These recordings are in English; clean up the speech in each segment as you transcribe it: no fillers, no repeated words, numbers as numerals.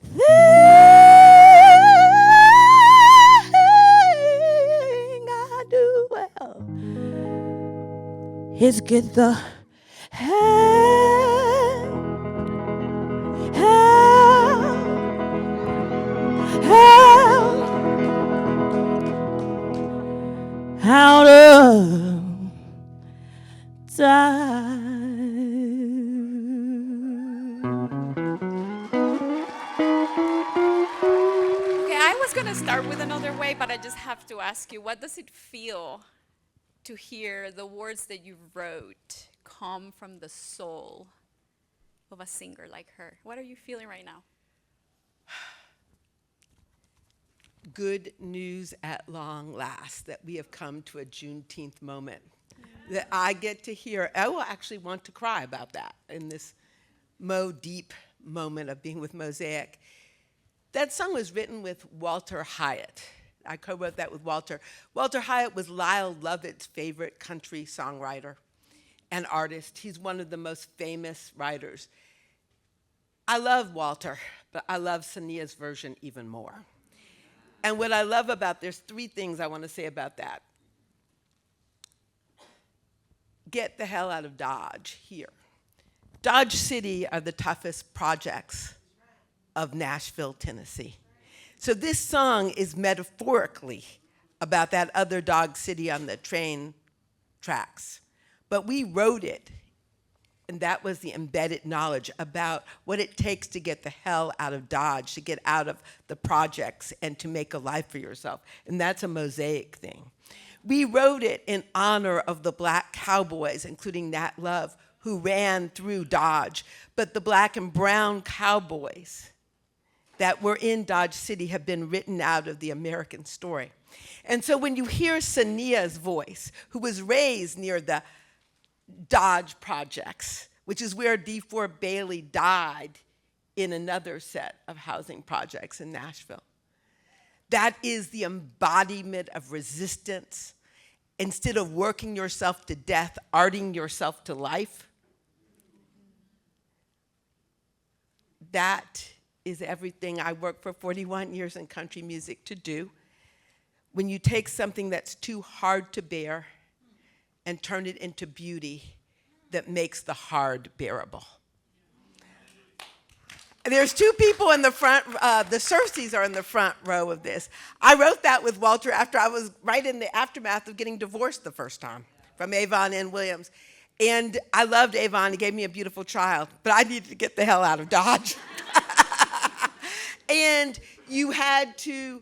thing I do well is get the hell out of Okay, I was gonna start with another way, but I just have to ask you, what does it feel to hear the words that you wrote come from the soul of a singer like her? What are you feeling right now? Good news at long last that we have come to a Juneteenth moment. That I get to hear. I will actually want to cry about that in this deep moment of being with Mosaic. That song was written with Walter Hyatt. I co-wrote that with Walter. Walter Hyatt was Lyle Lovett's favorite country songwriter and artist. He's one of the most famous writers. I love Walter, but I love Saaneah's version even more. And what I love about, there's three things I want to say about that. Get the hell out of Dodge here. Dodge City are the toughest projects of Nashville, Tennessee. So this song is metaphorically about that other dog city on the train tracks. But we wrote it, and that was the embedded knowledge about what it takes to get the hell out of Dodge, to get out of the projects and to make a life for yourself. And that's a Mosaic thing. We wrote it in honor of the black cowboys, including Nat Love, who ran through Dodge. But the black and brown cowboys that were in Dodge City have been written out of the American story. And so when you hear Saaneah's voice, who was raised near the Dodge projects, which is where DeFord Bailey died in another set of housing projects in Nashville. That is the embodiment of resistance. Instead of working yourself to death, arting yourself to life. That is everything I worked for 41 years in country music to do. When you take something that's too hard to bear and turn it into beauty that makes the hard bearable. There's two people in the front, the Cerseys are in the front row of this. I wrote that with Walter after I was right in the aftermath of getting divorced the first time from Avon and Williams. And I loved Avon, he gave me a beautiful child, but I needed to get the hell out of Dodge. And you had to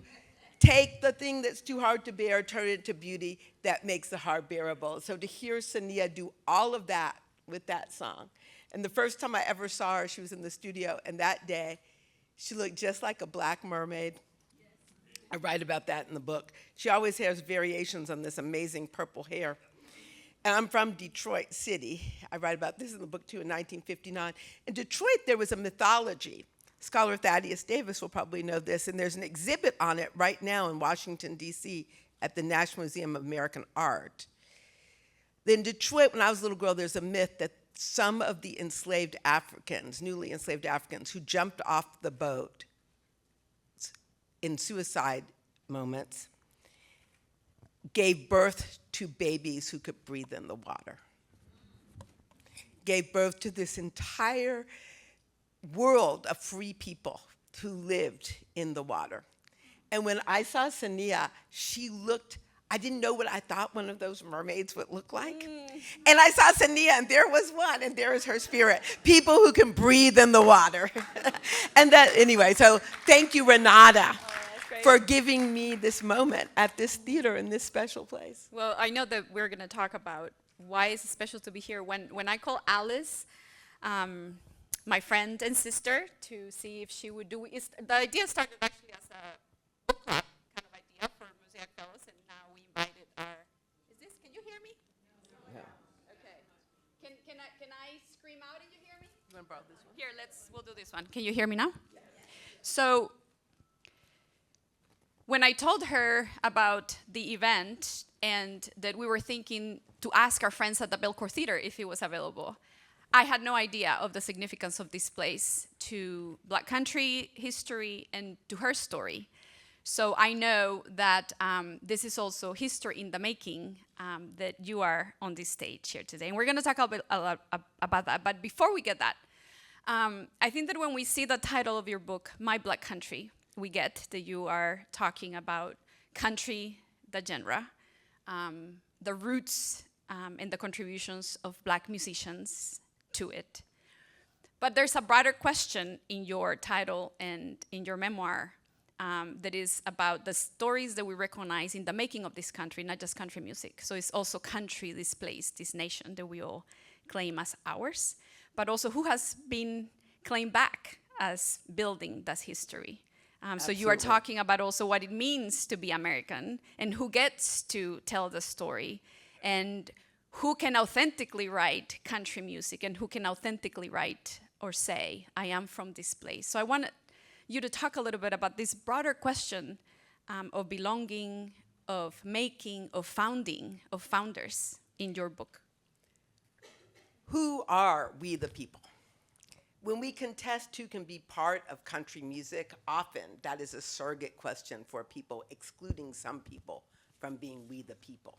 take the thing that's too hard to bear, turn it into beauty that makes the hard bearable. So to hear Saaneah do all of that with that song. And the first time I ever saw her, she was in the studio, and that day, she looked just like a black mermaid. I write about that in the book. She always has variations on this amazing purple hair. And I'm from Detroit City. I write about this in the book, too, in 1959. In Detroit, there was a mythology. Scholar Thaddeus Davis will probably know this, and there's an exhibit on it right now in Washington, D.C., at the National Museum of American Art. In Detroit, when I was a little girl, there's a myth that some of the enslaved Africans, newly enslaved Africans, who jumped off the boat in suicide moments, gave birth to babies who could breathe in the water. Gave birth to this entire world of free people who lived in the water. And when I saw Saaneah, she looked, I didn't know what I thought one of those mermaids would look like. And I saw Saaneah, and there was one, and there is her spirit. People who can breathe in the water. And that, anyway, so thank you, Renata, for giving me this moment at this theater in this special place. Well, I know that we're going to talk about why it's special to be here. When I call Alice, my friend and sister, to see if she would do it, the idea started actually as a book club kind of idea for Mosaic Fellows, and now we invited our, can you hear me? Yeah. Okay. Can I scream out and you hear me? You want to borrow this one? Here, we'll do this one. Can you hear me now? Yes. So, when I told her about the event and that we were thinking to ask our friends at the Belcourt Theater if it was available, I had no idea of the significance of this place to Black country history and to her story. So I know that this is also history in the making, that you are on this stage here today. And we're going to talk a lot about that. But before we get that, I think that when we see the title of your book, My Black Country, we get that you are talking about country, the genre, the roots and the contributions of Black musicians to it. But there's a broader question in your title and in your memoir that is about the stories that we recognize in the making of this country, not just country music. So it's also country, this place, this nation that we all claim as ours, but also who has been claimed back as building that history. So you are talking about also what it means to be American and who gets to tell the story and who can authentically write country music and who can authentically write or say, I am from this place. So I want you to talk a little bit about this broader question of belonging, of making, of founding, of founders in your book. Who are we the people? When we contest who can be part of country music, often that is a surrogate question for people, excluding some people from being we the people.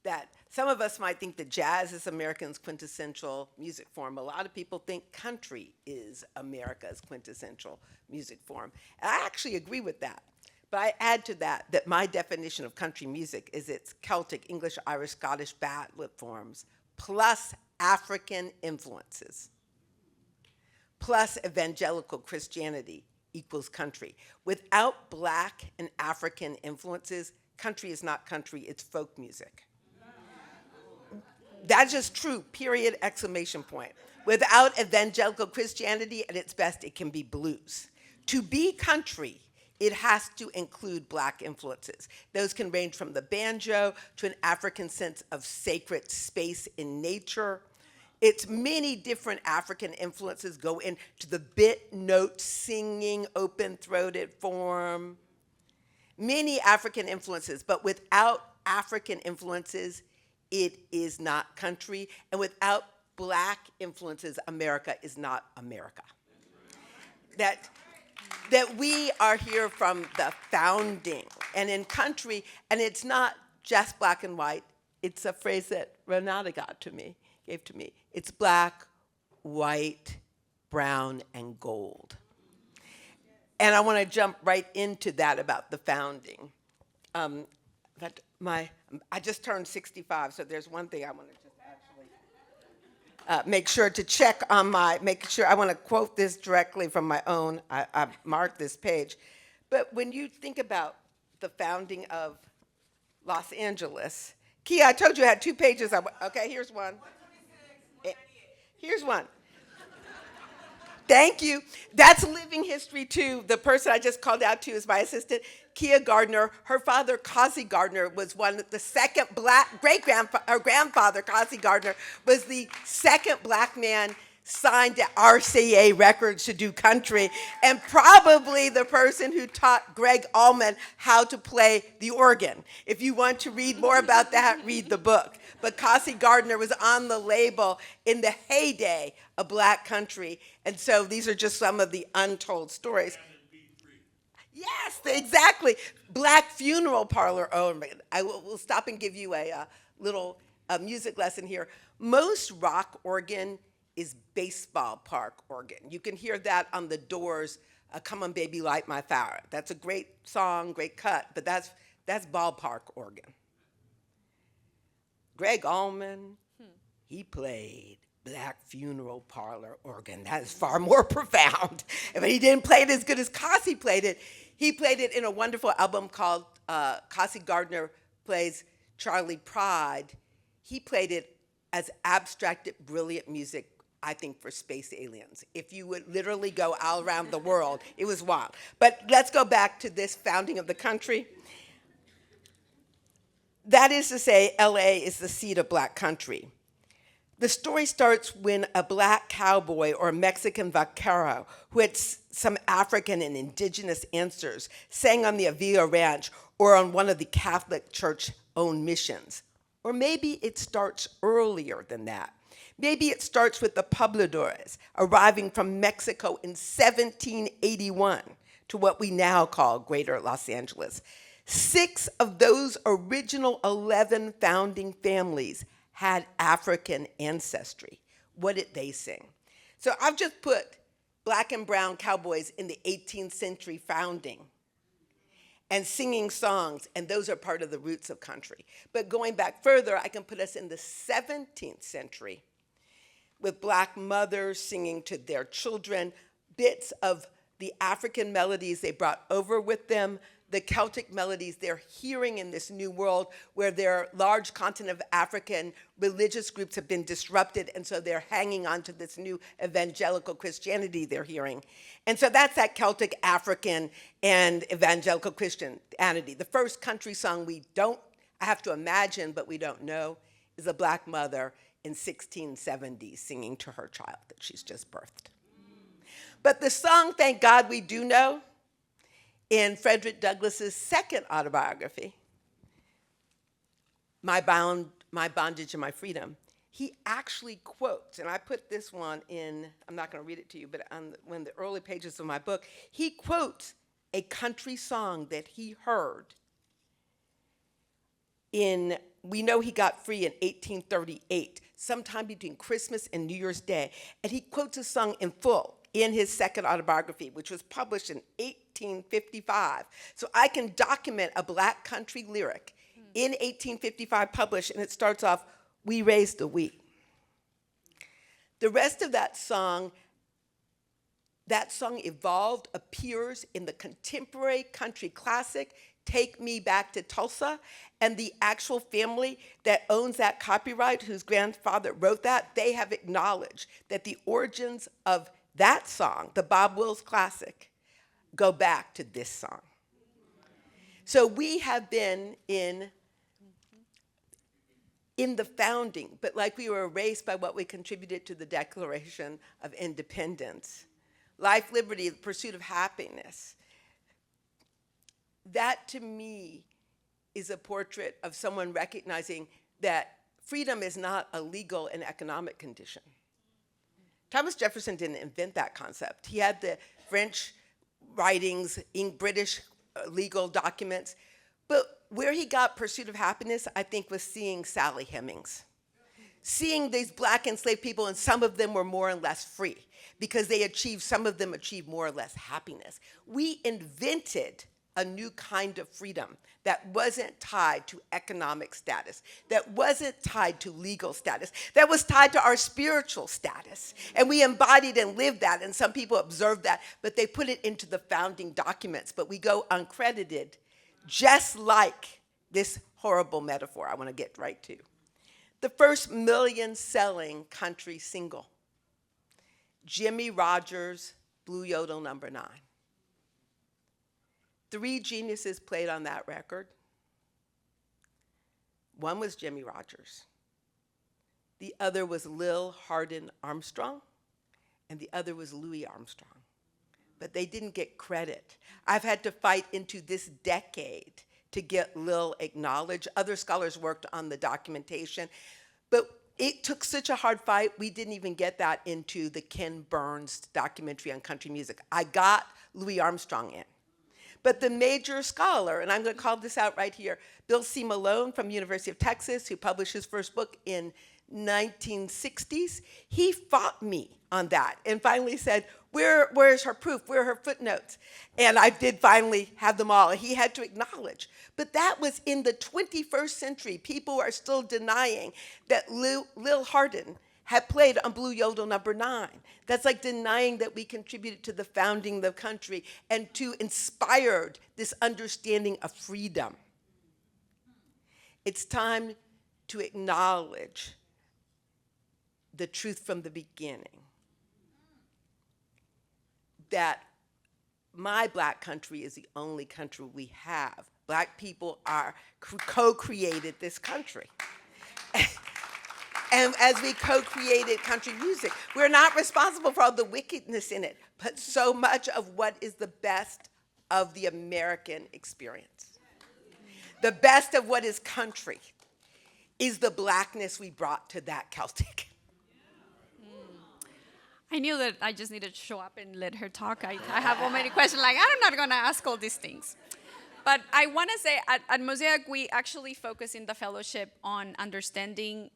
That some of us might think that jazz is America's quintessential music form. A lot of people think country is America's quintessential music form. And I actually agree with that. But I add to that my definition of country music is its Celtic, English, Irish, Scottish ballad forms, plus African influences, plus evangelical Christianity equals country. Without Black and African influences, country is not country, it's folk music. That's just true, period, exclamation point. Without evangelical Christianity, at its best, it can be blues. To be country, it has to include Black influences. Those can range from the banjo to an African sense of sacred space in nature. It's many different African influences go into the bit note singing, open-throated form. Many African influences, but without African influences, it is not country. And without Black influences, America is not America. That we are here from the founding. And in country, and it's not just black and white, it's a phrase that Renata gave to me. It's black, white, brown, and gold. And I want to jump right into that about the founding. I just turned 65, so there's one thing I want to just actually make sure to check on I want to quote this directly from my own, I marked this page. But when you think about the founding of Los Angeles, Kia, I told you I had 2 pages. Okay, here's one. Here's one. Thank you. That's living history, too. The person I just called out to is my assistant, Kia Gardner. Her father, Causey Gardner, was the second Black, her grandfather, Causey Gardner, was the second Black man signed to RCA Records to do country, and probably the person who taught Greg Allman how to play the organ. If you want to read more about that, read the book. But Causey Gardner was on the label in the heyday of Black country, and so these are just some of the untold stories. Yes, exactly. Black funeral parlor. Oh, we'll stop and give you a little music lesson here. Most rock organ is baseball park organ. You can hear that on the Doors, Come On Baby Light My Fire. That's a great song, great cut, but that's ballpark organ. Greg Allman, he played Black funeral parlor organ. That is far more profound. But he didn't play it as good as Causey played it. He played it in a wonderful album called Causey Gardner Plays Charlie Pride. He played it as abstracted, brilliant music, I think, for space aliens. If you would literally go all around the world, it was wild. But let's go back to this founding of the country. That is to say, LA is the seat of Black country. The story starts when a Black cowboy or Mexican vaquero who had some African and indigenous ancestors sang on the Avila Ranch or on one of the Catholic Church-owned missions. Or maybe it starts earlier than that. Maybe it starts with the pobladores arriving from Mexico in 1781 to what we now call Greater Los Angeles. 6 of those original 11 founding families had African ancestry. What did they sing? So I've just put black and brown cowboys in the 18th century founding and singing songs, and those are part of the roots of country. But going back further, I can put us in the 17th century with black mothers singing to their children, bits of the African melodies they brought over with them, the Celtic melodies they're hearing in this new world where their large continent of African religious groups have been disrupted, and so they're hanging on to this new evangelical Christianity they're hearing. And so that's that Celtic, African, and evangelical Christianity. The first country song I have to imagine, but we don't know, is a black mother in 1670 singing to her child that she's just birthed. But the song, thank God we do know, in Frederick Douglass's second autobiography, My Bondage and My Freedom, he actually quotes, and I put this one in, I'm not going to read it to you, but on one of the early pages of my book, he quotes a country song that he heard we know he got free in 1838, sometime between Christmas and New Year's Day, and he quotes a song in full in his second autobiography, which was published in 1855. So I can document a black country lyric in 1855 published, and it starts off, "We raised the wheat." The rest of that song evolved, appears in the contemporary country classic, Take Me Back to Tulsa, and the actual family that owns that copyright, whose grandfather wrote that, they have acknowledged that the origins of that song, the Bob Wills classic, go back to this song. So we have been in the founding, but like we were erased by what we contributed to the Declaration of Independence. Life, liberty, the pursuit of happiness. That, to me, is a portrait of someone recognizing that freedom is not a legal and economic condition. Thomas Jefferson didn't invent that concept. He had the French writings, in British legal documents, but where he got pursuit of happiness, I think, was seeing Sally Hemings. Seeing these black enslaved people, and some of them were more or less free because some of them achieved more or less happiness. We invented a new kind of freedom that wasn't tied to economic status, that wasn't tied to legal status, that was tied to our spiritual status. And we embodied and lived that, and some people observed that, but they put it into the founding documents, but we go uncredited, just like this horrible metaphor I want to get right to. The first million-selling country single, Jimmie Rodgers' Blue Yodel No. 9. 3 geniuses played on that record. One was Jimmie Rodgers. The other was Lil Hardin Armstrong, and the other was Louis Armstrong. But they didn't get credit. I've had to fight into this decade to get Lil acknowledged. Other scholars worked on the documentation, but it took such a hard fight, we didn't even get that into the Ken Burns documentary on country music. I got Louis Armstrong in. But the major scholar, and I'm going to call this out right here, Bill C. Malone from University of Texas, who published his first book in 1960s, he fought me on that and finally said, where's her proof? Where are her footnotes? And I did finally have them all. He had to acknowledge. But that was in the 21st century. People are still denying that Lil Hardin had played on Blue Yodel No. 9. That's like denying that we contributed to the founding of the country and to inspired this understanding of freedom. It's time to acknowledge the truth from the beginning, that my black country is the only country we have. Black people are co-created this country. And as we co-created country music, we're not responsible for all the wickedness in it, but so much of what is the best of the American experience. The best of what is country is the blackness we brought to that Celtic. I knew that I just needed to show up and let her talk. I have so many questions, like, I'm not going to ask all these things. But I want to say at Mosaic, we actually focus in the fellowship on understanding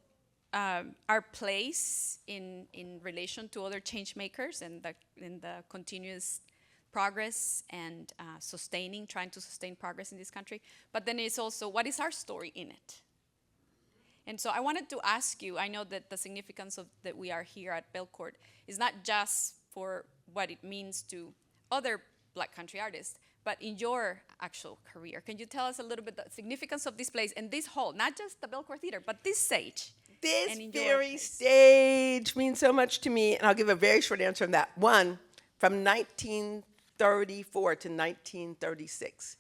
our place in relation to other change makers and in the continuous progress and trying to sustain progress in this country. But then it's also, what is our story in it? And so I wanted to ask you, I know that the significance of that we are here at Belcourt is not just for what it means to other Black country artists, but in your actual career. Can you tell us a little bit the significance of this place and this hall, not just the Belcourt Theater, but this stage? This very stage means so much to me, and I'll give a very short answer on that. One, from 1934 to 1936,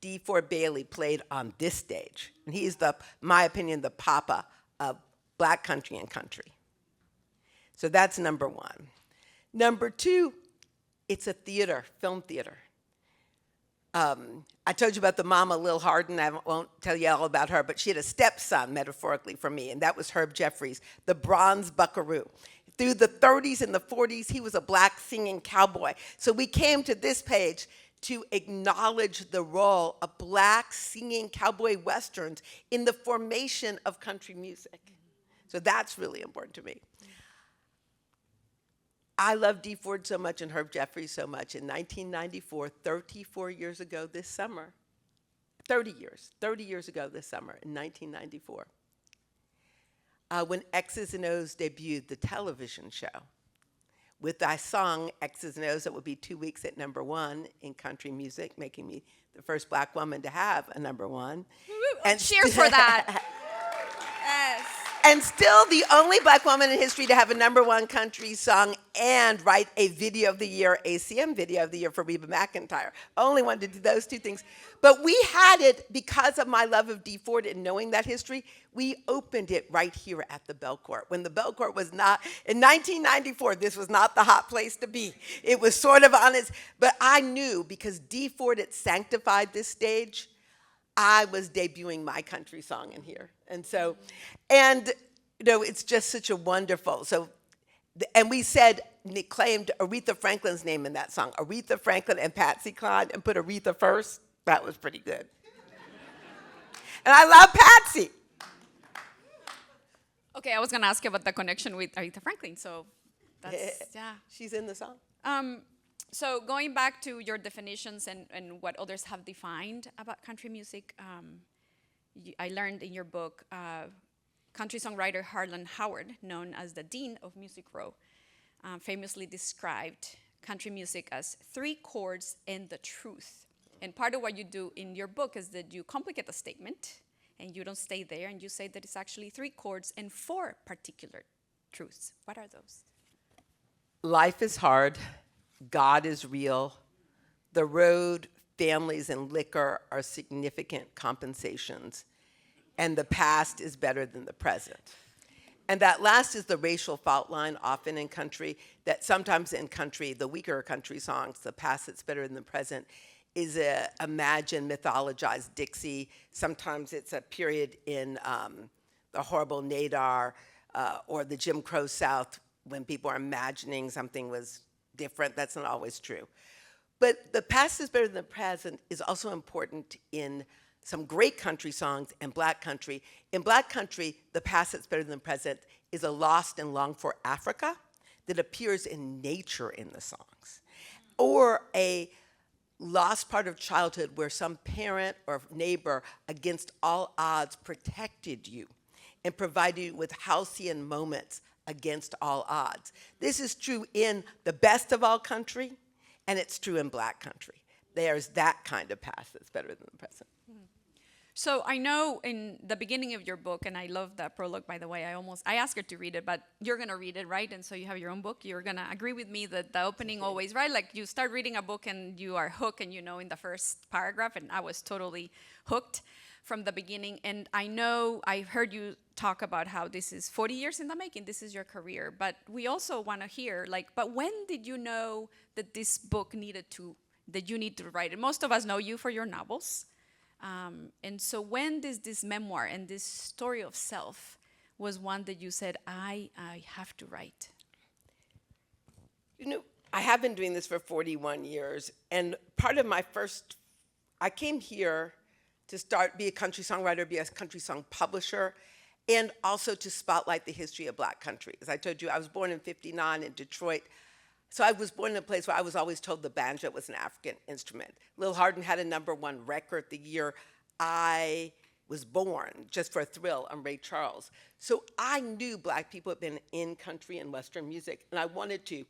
DeFord Bailey played on this stage. And he's my opinion, the papa of Black country and country. So that's number one. Number two, it's a theater, film theater. I told you about the mama, Lil Hardin. I won't tell you all about her, but she had a stepson, metaphorically, for me, and that was Herb Jeffries, the bronze buckaroo. Through the 30s and the 40s, he was a Black singing cowboy. So we came to this page to acknowledge the role of Black singing cowboy westerns in the formation of country music. So that's really important to me. I love DeFord so much and Herb Jeffries so much. In 1994, 34 years ago this summer, 30 years ago this summer, in 1994, when X's and O's debuted the television show, with I song X's and O's that would be 2 weeks at #1 in country music, making me the first Black woman to have a #1. And cheer for that. Yes. And still the only Black woman in history to have a #1 country song and write a video of the year, ACM video of the year for Reba McEntire. Only one to do those two things. But we had it because of my love of DeFord and knowing that history. We opened it right here at the Belcourt. When the Belcourt was not, in 1994, this was not the hot place to be. It was sort of on its, but I knew because DeFord had sanctified this stage, I was debuting my country song in here. And so, and you know, it's just such a wonderful, so, and we said, claimed Aretha Franklin's name in that song, Aretha Franklin and Patsy Cline, and put Aretha first. That was pretty good. And I love Patsy. Okay, I was gonna ask you about the connection with Aretha Franklin, so that's, yeah. She's in the song. So going back to your definitions and what others have defined about country music, I learned in your book, country songwriter Harlan Howard, known as the Dean of Music Row, famously described country music as 3 chords and the truth. And part of what you do in your book is that you complicate the statement, and you don't stay there, and you say that it's actually 3 chords and 4 particular truths. What are those? Life is hard. God is real. The road, families, and liquor are significant compensations. And the past is better than the present. And that last is the racial fault line often in country, that sometimes in country, the weaker country songs, the past that's better than the present, is a imagined, mythologized Dixie. Sometimes it's a period in the horrible Nadar or the Jim Crow South when people are imagining something was different. That's not always true. But the past is better than the present is also important in some great country songs and Black country. In Black country, the past that's better than the present is a lost and longed for Africa that appears in nature in the songs. Or a lost part of childhood where some parent or neighbor against all odds protected you and provided you with halcyon moments against all odds. This is true in the best of all country, and it's true in Black country. There's that kind of past that's better than the present. So I know in the beginning of your book, and I love that prologue, by the way, I asked her to read it, but you're gonna read it, right? And so you have your own book. You're gonna agree with me that the opening always, right? Like you start reading a book and you are hooked, and you know in the first paragraph, and I was totally hooked from the beginning. And I know I heard you talk about how this is 40 years in the making, this is your career, but we also wanna hear, like, but when did you know that this book that you need to write it? Most of us know you for your novels. And so when this memoir and this story of self was one that you said, I have to write? You know, I have been doing this for 41 years, and part of I came here to be a country songwriter, be a country song publisher, and also to spotlight the history of Black country. As I told you, I was born in '59 in Detroit. So I was born in a place where I was always told the banjo was an African instrument. Lil Hardin had a #1 record the year I was born, just for a thrill, on Ray Charles. So I knew Black people had been in country and Western music, and I wanted to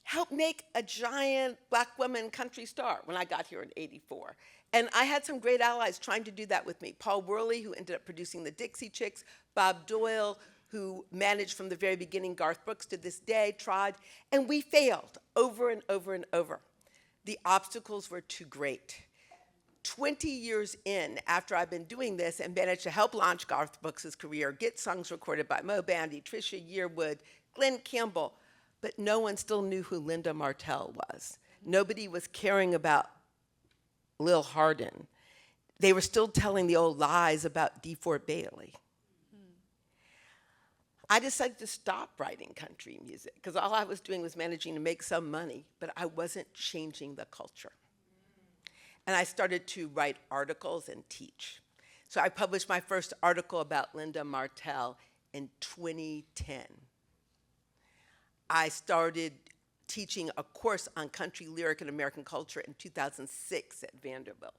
help make a giant Black woman country star when I got here in '84. And I had some great allies trying to do that with me. Paul Worley, who ended up producing the Dixie Chicks, Bob Doyle, who managed from the very beginning, Garth Brooks to this day, tried, and we failed over and over and over. The obstacles were too great. 20 years in, after I've been doing this and managed to help launch Garth Brooks' career, get songs recorded by Mo Bandy, Trisha Yearwood, Glenn Campbell, but no one still knew who Linda Martell was. Nobody was caring about Lil Hardin. They were still telling the old lies about DeFord Bailey. I decided to stop writing country music because all I was doing was managing to make some money, but I wasn't changing the culture. And I started to write articles and teach. So I published my first article about Linda Martell in 2010. I started teaching a course on country lyric and American culture in 2006 at Vanderbilt.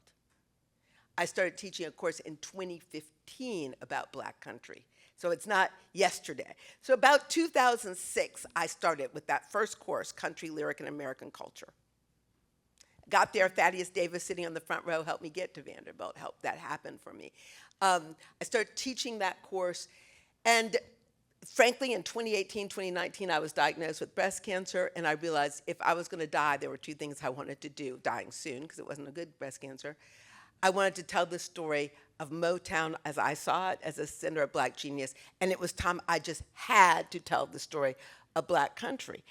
I started teaching a course in 2015 about Black country. So it's not yesterday. So about 2006, I started with that first course, Country, Lyric, and American Culture. Got there, Thaddeus Davis sitting on the front row helped me get to Vanderbilt, helped that happen for me. I started teaching that course, and frankly, in 2018, 2019, I was diagnosed with breast cancer, and I realized if I was gonna die, there were two things I wanted to do, dying soon, because it wasn't a good breast cancer. I wanted to tell the story of Motown as I saw it, as a center of Black genius, and it was time I just had to tell the story of Black country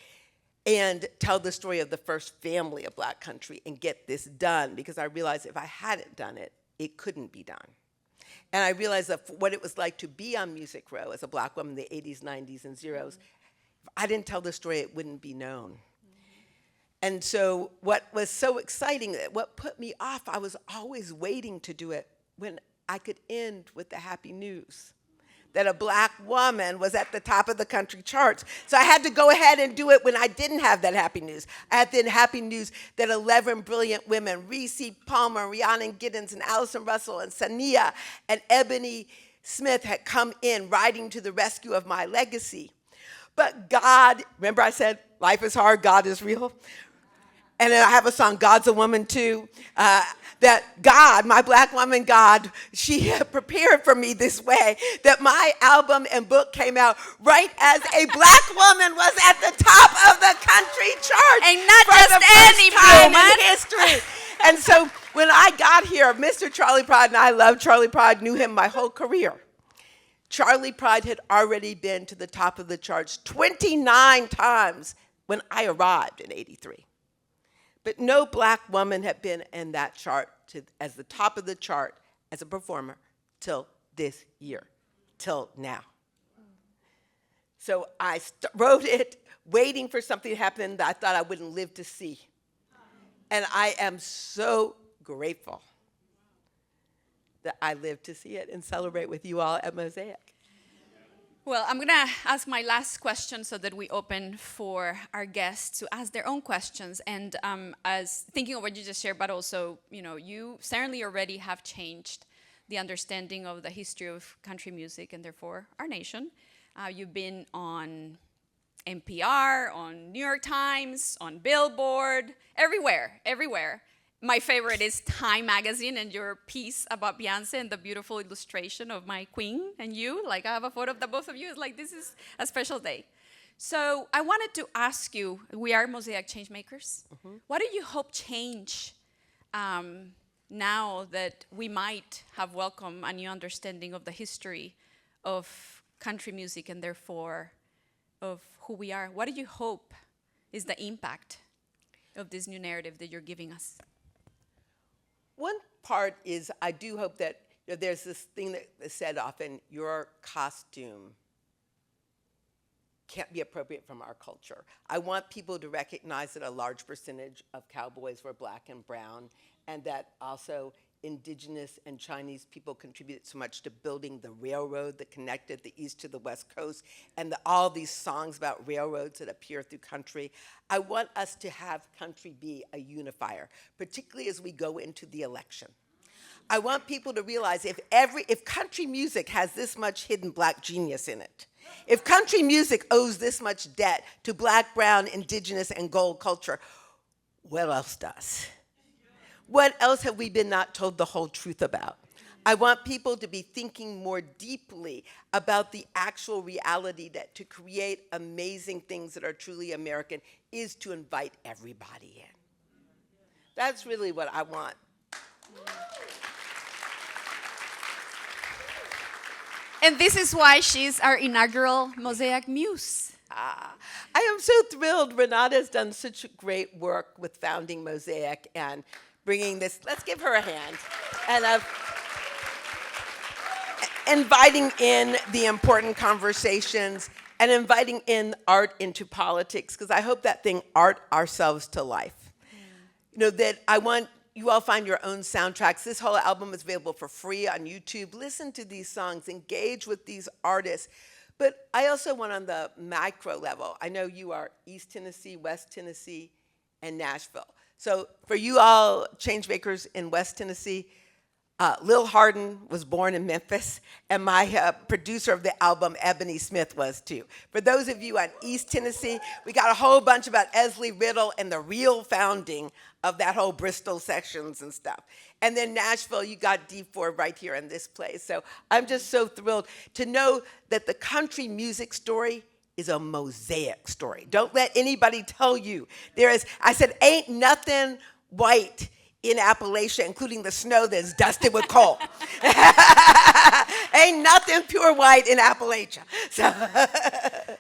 and tell the story of the first family of Black country and get this done, because I realized if I hadn't done it, it couldn't be done. And I realized that what it was like to be on Music Row as a Black woman in the 80s, 90s, and zeros, if I didn't tell the story, it wouldn't be known. And so what was so exciting, what put me off, I was always waiting to do it when I could end with the happy news that a Black woman was at the top of the country charts. So I had to go ahead and do it when I didn't have that happy news. I had the happy news that 11 brilliant women, Reese Palmer, Rhiannon Giddens, and Allison Russell, and Saaneah, and Ebony Smith had come in, riding to the rescue of my legacy. But God, remember I said, life is hard, God is real? And then I have a song, God's a Woman Too, that God, my Black woman God, she had prepared for me this way, that my album and book came out right as a Black woman was at the top of the country chart. And not for just the first any time woman. in history. And so when I got here, Mr. Charlie Pride, and I love Charlie Pride, knew him my whole career. Charlie Pride had already been to the top of the charts 29 times when I arrived in '83. But no Black woman had been in that chart as the top of the chart as a performer till this year, till now. So I wrote it waiting for something to happen that I thought I wouldn't live to see. And I am so grateful that I lived to see it and celebrate with you all at Mosaic. Well, I'm gonna ask my last question so that we open for our guests to ask their own questions. And as thinking of what you just shared, but also, you certainly already have changed the understanding of the history of country music and therefore our nation. You've been on NPR, on New York Times, on Billboard, everywhere. My favorite is Time magazine and your piece about Beyonce and the beautiful illustration of my queen and you. Like, I have a photo of the both of you. It's like, this is a special day. So I wanted to ask you, we are Mosaic Changemakers. Mm-hmm. What do you hope change now that we might have welcomed a new understanding of the history of country music and therefore of who we are? What do you hope is the impact of this new narrative that you're giving us? One part is I do hope that there's this thing that is said often, your costume can't be appropriate from our culture. I want people to recognize that a large percentage of cowboys were black and brown, and that also indigenous and Chinese people contributed so much to building the railroad that connected the East to the West Coast, and all these songs about railroads that appear through country. I want us to have country be a unifier, particularly as we go into the election. I want people to realize if country music has this much hidden black genius in it, if country music owes this much debt to black, brown, indigenous, and gold culture, what else does? What else have we been not told the whole truth about? I want people to be thinking more deeply about the actual reality that to create amazing things that are truly American is to invite everybody in. That's really what I want. And this is why she's our inaugural Mosaic Muse. I am so thrilled. Renata has done such great work with founding Mosaic and bringing this. Let's give her a hand. And inviting in the important conversations and inviting in art into politics, because I hope that thing, art ourselves to life. You know, that I want you all find your own soundtracks. This whole album is available for free on YouTube. Listen to these songs, engage with these artists. But I also want on the macro level. I know you are East Tennessee, West Tennessee, and Nashville. So for you all Changemakers in West Tennessee, Lil Hardin was born in Memphis, and my producer of the album, Ebony Smith, was too. For those of you on East Tennessee, we got a whole bunch about Esley Riddle and the real founding of that whole Bristol sections and stuff. And then Nashville, you got DeFord right here in this place. So I'm just so thrilled to know that the country music story is a mosaic story. Don't let anybody tell you. I said, ain't nothing white in Appalachia, including the snow that's dusted with coal. Ain't nothing pure white in Appalachia. So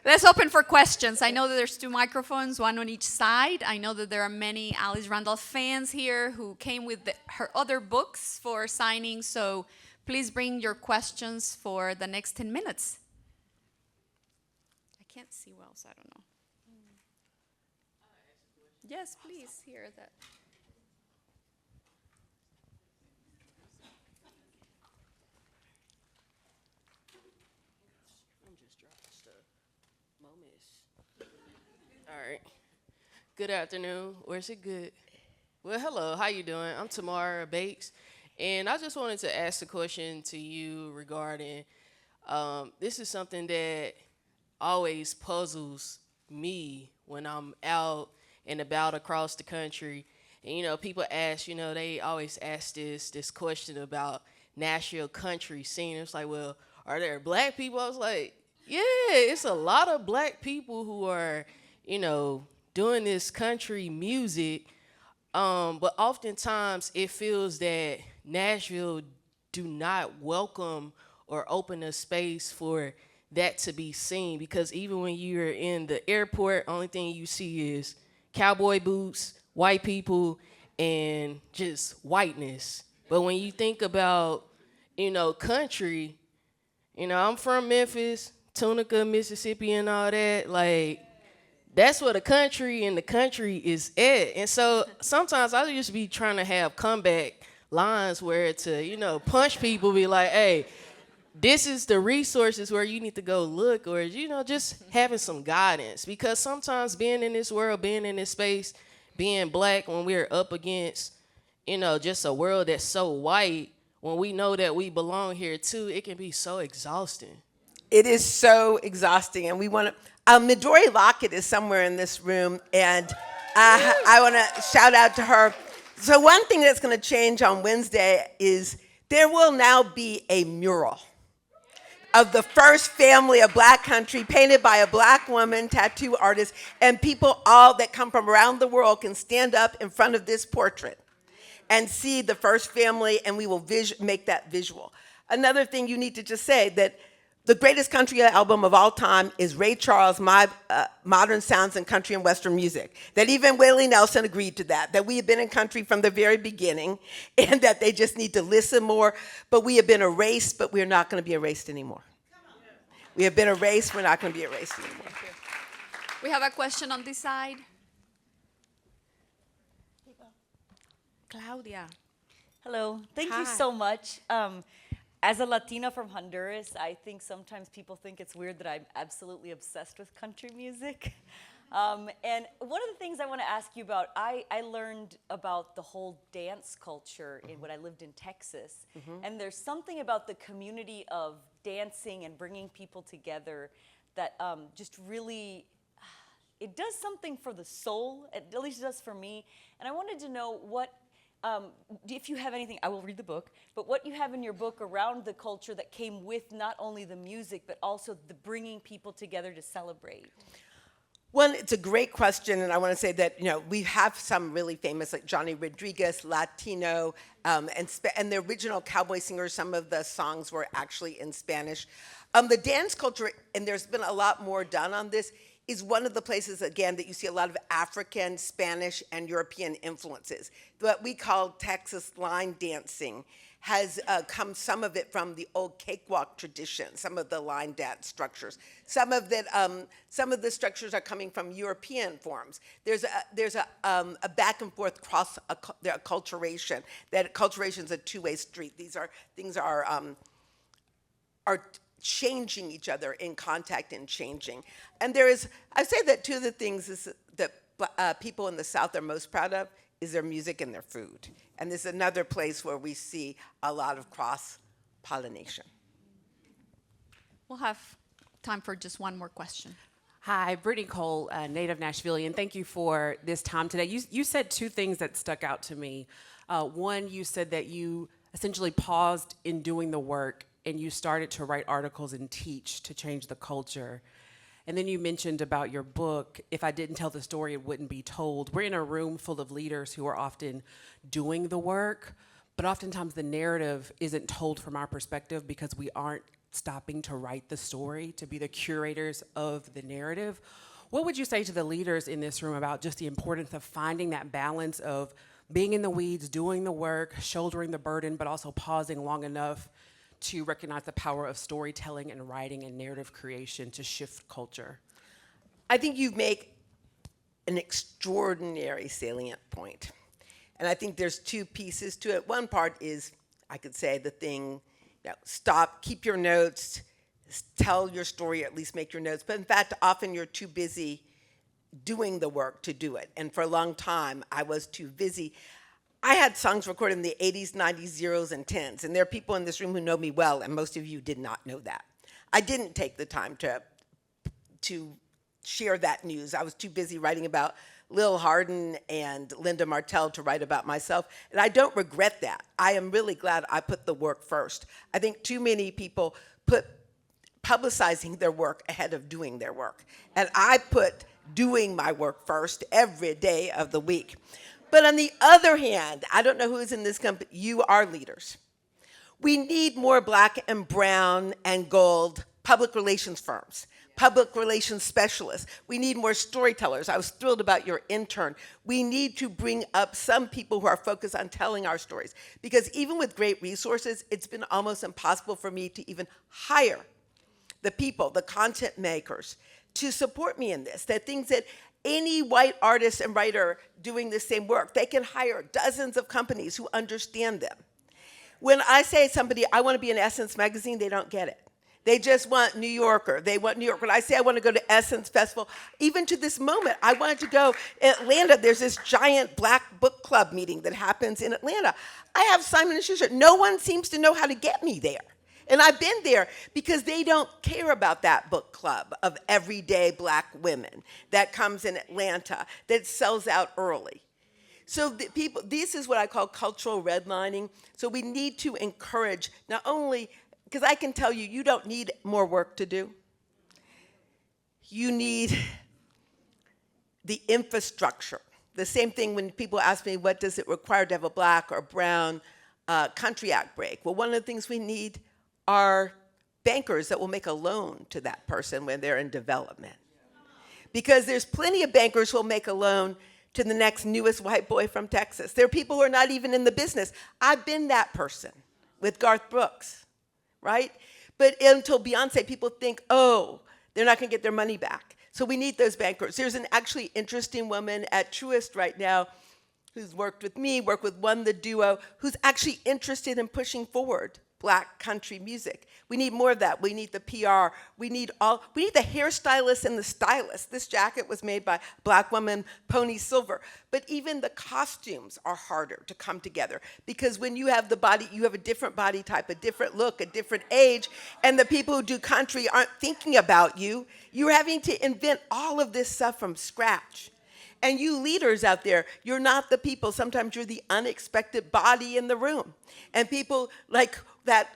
Let's open for questions. I know that there's 2 microphones, 1 on each side. I know that there are many Alice Randall fans here who came with her other books for signing, so please bring your questions for the next 10 minutes. I can't see well, so I don't know. Yes, please, hear that. All right. Good afternoon. Where's it good? Well, hello. How you doing? I'm Tamara Bates, and I just wanted to ask a question to you regarding this is something that always puzzles me when I'm out and about across the country. And, you know, people ask, you know, they always ask this question about Nashville country scene. It's like, well, are there black people? I was like, yeah, it's a lot of black people who are, you know, doing this country music, but oftentimes it feels that Nashville do not welcome or open a space for that to be seen, because even when you're in the airport, only thing you see is cowboy boots, white people, and just whiteness. But when you think about, you know, country, you know, I'm from Memphis, Tunica, Mississippi, and all that, like, that's where the country is at. And so sometimes I just be trying to have comeback lines where to, you know, punch people, be like, hey, this is the resources where you need to go look, or, you know, just having some guidance. Because sometimes being in this world, being in this space, being black, when we're up against, you know, just a world that's so white, when we know that we belong here too, it can be so exhausting. it is so exhausting, and we want to. Midori Lockett is somewhere in this room, and I want to shout out to her. So one thing that's going to change on Wednesday is there will now be a mural of the first family of black country painted by a black woman, tattoo artist, and people all that come from around the world can stand up in front of this portrait and see the first family, and we will make that visual. Another thing you need to just say that the greatest country album of all time is Ray Charles' Modern Sounds in Country and Western Music. That even Willie Nelson agreed to that we have been in country from the very beginning, and that they just need to listen more. But we have been erased, but we're not going to be erased anymore. We have been erased, we're not going to be erased anymore. We have a question on this side. Claudia. Hello, thank you Hi. so much. As a Latina from Honduras, I think sometimes people think it's weird that I'm absolutely obsessed with country music. And one of the things I want to ask you about, I learned about the whole dance culture when I lived in Texas. And there's something about the community of dancing and bringing people together that just really, it does something for the soul, at least it does for me. And I wanted to know what, if you have anything, I will read the book, but what you have in your book around the culture that came with not only the music, but also the bringing people together to celebrate. One, it's a great question, and I want to say that, we have some really famous, like Johnny Rodriguez, Latino, and the original cowboy singers, some of the songs were actually in Spanish. The dance culture, and there's been a lot more done on this, is one of the places, again, that you see a lot of African, Spanish, and European influences. What we call Texas line dancing has come, some of it from the old cakewalk tradition, some of the line dance structures. Some of the structures are coming from European forms. There's a back and forth cross acculturation. That acculturation is a two-way street. Things are changing each other in contact and changing. And I say that two of the things that people in the South are most proud of is their music and their food. And this is another place where we see a lot of cross-pollination. We'll have time for just one more question. Hi, Brittany Cole, native Nashvilleian. Thank you for this time today. You said two things that stuck out to me. One, you said that you essentially paused in doing the work and you started to write articles and teach to change the culture. And then you mentioned about your book, if I didn't tell the story, it wouldn't be told. We're in a room full of leaders who are often doing the work, but oftentimes the narrative isn't told from our perspective because we aren't stopping to write the story, to be the curators of the narrative. What would you say to the leaders in this room about just the importance of finding that balance of being in the weeds, doing the work, shouldering the burden, but also pausing long enough to recognize the power of storytelling and writing and narrative creation to shift culture? I think you make an extraordinary salient point. And I think there's two pieces to it. One part is, I could say, the thing, stop, keep your notes, tell your story, or at least make your notes. But in fact, often you're too busy doing the work to do it. And for a long time, I was too busy. I had songs recorded in the 80s, 90s, zeros, and tens, and there are people in this room who know me well, and most of you did not know that. I didn't take the time to share that news. I was too busy writing about Lil Hardin and Linda Martell to write about myself, and I don't regret that. I am really glad I put the work first. I think too many people put publicizing their work ahead of doing their work, and I put doing my work first every day of the week. But on the other hand, I don't know who is in this company, you are leaders. We need more black and brown and gold public relations firms, public relations specialists. We need more storytellers. I was thrilled about your intern. We need to bring up some people who are focused on telling our stories. Because even with great resources, it's been almost impossible for me to even hire the people, the content makers, to support me in this. That things that any white artist and writer doing the same work, they can hire dozens of companies who understand them. When I say to somebody, I want to be in Essence magazine, they don't get it. They just want New Yorker. They want New York. When I say I want to go to Essence Festival, even to this moment, I wanted to go Atlanta. There's this giant Black Book Club meeting that happens in Atlanta. I have Simon & Schuster. No one seems to know how to get me there. And I've been there because they don't care about that book club of everyday black women that comes in Atlanta, that sells out early. So this is what I call cultural redlining. So we need to encourage, not only, because I can tell you, you don't need more work to do. You need the infrastructure. The same thing when people ask me, what does it require to have a black or brown country act break? Well, one of the things we need are bankers that will make a loan to that person when they're in development. Because there's plenty of bankers who will make a loan to the next newest white boy from Texas. There are people who are not even in the business. I've been that person with Garth Brooks, right? But until Beyonce, people think, oh, they're not gonna get their money back. So we need those bankers. There's an actually interesting woman at Truist right now who's worked with me, worked with One the Duo, who's actually interested in pushing forward Black country music. We need more of that. We need the PR. We need the hairstylists and the stylists. This jacket was made by a Black woman, Pony Silver. But even the costumes are harder to come together because when you have the body, you have a different body type, a different look, a different age, and the people who do country aren't thinking about you. You're having to invent all of this stuff from scratch. And you leaders out there, you're not the people. Sometimes you're the unexpected body in the room. And people like that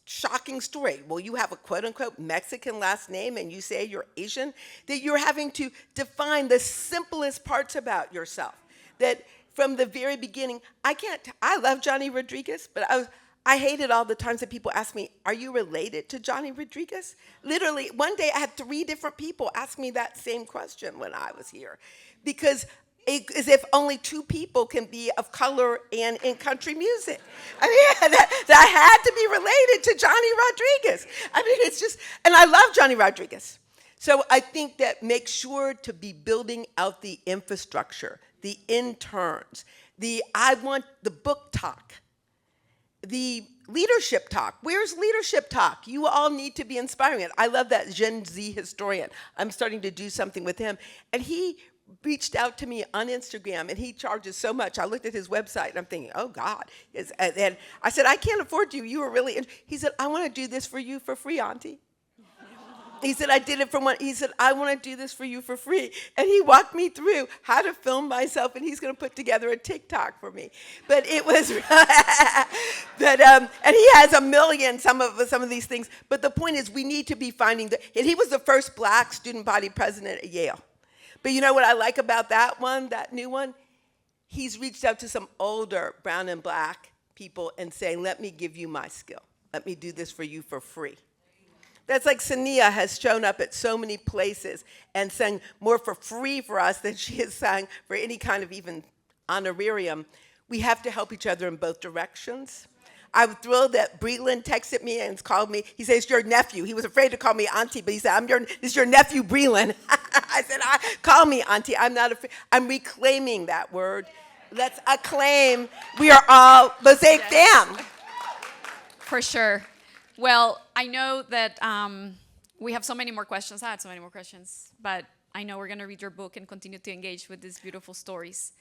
shocking story. Well, you have a quote unquote Mexican last name and you say you're Asian, that you're having to define the simplest parts about yourself. That from the very beginning, I love Johnny Rodriguez, but I hated all the times that people ask me, are you related to Johnny Rodriguez? Literally, one day I had 3 different people ask me that same question when I was here. Because as if only 2 people can be of color and in country music. I mean, that had to be related to Johnny Rodriguez. I mean, it's just, and I love Johnny Rodriguez. So I think that make sure to be building out the infrastructure, the interns, I want the book talk, the leadership talk. Where's leadership talk? You all need to be inspiring it. I love that Gen Z historian. I'm starting to do something with him. And he reached out to me on Instagram, and he charges so much. I looked at his website, and I'm thinking, oh, God. And I said, I can't afford you. You were really, he said, I want to do this for you for free, Auntie. He said, I did it for one. He said, I want to do this for you for free. And he walked me through how to film myself, and he's going to put together a TikTok for me. But it was, and he has a million, some of these things. But the point is, we need to be finding, and he was the first Black student body president at Yale. But you know what I like about that one, that new one? He's reached out to some older brown and Black people and saying, let me give you my skill. Let me do this for you for free. That's like Saaneah has shown up at so many places and sang more for free for us than she has sang for any kind of even honorarium. We have to help each other in both directions. I'm thrilled that Breland texted me and called me. He says, your nephew. He was afraid to call me Auntie, but he said, this is your nephew, Breland. I said, call me Auntie. I'm not afraid. I'm reclaiming that word. Let's acclaim. We are all Mosaic fam. For sure. Well, I know that we have so many more questions. I had so many more questions, but I know we're going to read your book and continue to engage with these beautiful stories.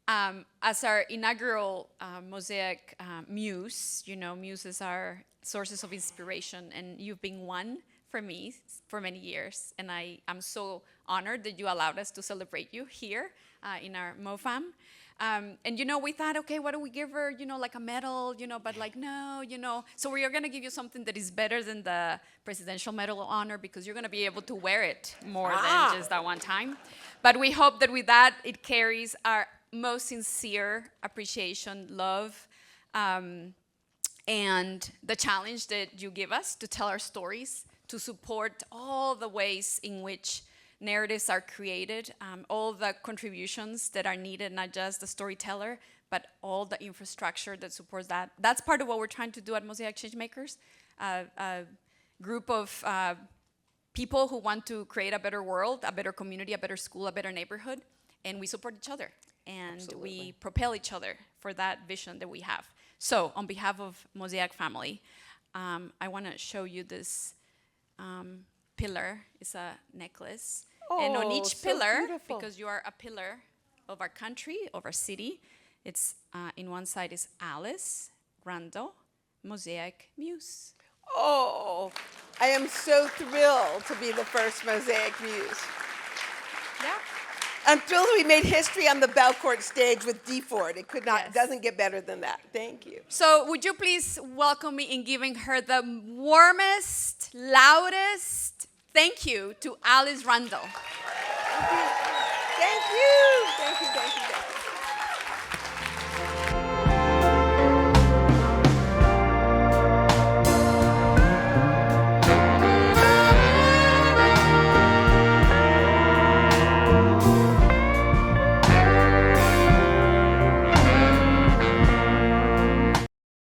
As our inaugural Mosaic Muse, muses are sources of inspiration, and you've been one for me for many years, and I'm so honored that you allowed us to celebrate you here in our MoFam. And we thought, okay, what do we give her? Like a medal, but like, no, So we are going to give you something that is better than the Presidential Medal of Honor, because you're going to be able to wear it more than just that one time. But we hope that with that, it carries our most sincere appreciation, love, and the challenge that you give us to tell our stories, to support all the ways in which narratives are created, all the contributions that are needed, not just the storyteller, but all the infrastructure that supports that. That's part of what we're trying to do at Mosaic Changemakers, a group of people who want to create a better world, a better community, a better school, a better neighborhood, and we support each other, and Absolutely. we propel each other for that vision that we have. So on behalf of Mosaic family, I want to show you this pillar. It's a necklace. And on each so pillar, beautiful. because you are a pillar of our country, of our city, it's in one side is Alice, Randall, Mosaic Muse. Oh, I am so thrilled to be the first Mosaic Muse. Yeah. I'm thrilled we made history on the Belcourt stage with DeFord. It Yes. doesn't get better than that. Thank you. So would you please welcome me in giving her the warmest, loudest thank you to Alice Randall. Thank you. Thank you. Thank you. Thank you.